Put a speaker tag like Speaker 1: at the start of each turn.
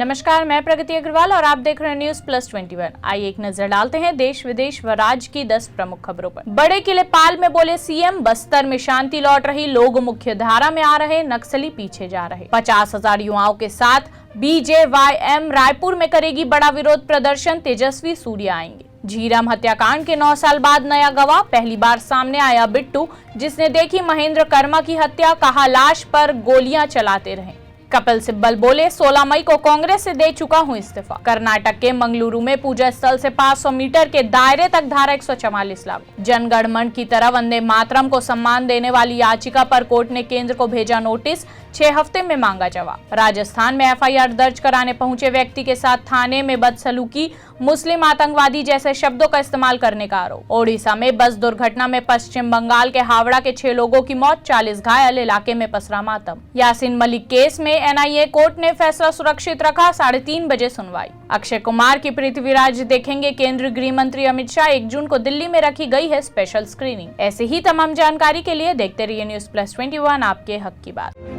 Speaker 1: नमस्कार, मैं प्रगति अग्रवाल और आप देख रहे हैं न्यूज प्लस 21। आइए एक नजर डालते हैं देश विदेश व राज्य की 10 प्रमुख खबरों पर। बड़े किले पाल में बोले सीएम, बस्तर में शांति लौट रही, लोग मुख्य धारा में आ रहे, नक्सली पीछे जा रहे। 50,000 युवाओं के साथ BJYM रायपुर में करेगी बड़ा विरोध प्रदर्शन, तेजस्वी सूर्या आएंगे। झीरम हत्याकांड के 9 साल बाद नया गवाह, पहली बार सामने आया बिट्टू जिसने देखी महेंद्र कर्मा की हत्या, कहा लाश पर गोलियां चलाते रहे। कपिल सिब्बल बोले 16 मई को कांग्रेस से दे चुका हूं इस्तीफा। कर्नाटक के मंगलुरु में पूजा स्थल से 500 मीटर के दायरे तक धारा 144 लागू। जनगण मन की तरह वंदे मातरम को सम्मान देने वाली याचिका पर कोर्ट ने केंद्र को भेजा नोटिस, 6 हफ्ते में मांगा जवाब। राजस्थान में FIR दर्ज कराने पहुंचे व्यक्ति के साथ थाने में बदसलूकी, मुस्लिम आतंकवादी जैसे शब्दों का इस्तेमाल करने का आरोप। ओडिशा में बस दुर्घटना में पश्चिम बंगाल के हावड़ा के 6 लोगों की मौत, 40 घायल, इलाके में पसरा मातम। यासीन मलिक केस में NIA कोर्ट ने फैसला सुरक्षित रखा, 3:30 बजे सुनवाई। अक्षय कुमार की पृथ्वीराज देखेंगे केंद्रीय गृह मंत्री अमित शाह, 1 जून को दिल्ली में रखी गई है स्पेशल स्क्रीनिंग। ऐसे ही तमाम जानकारी के लिए देखते रहिए न्यूज प्लस 21, आपके हक की बात।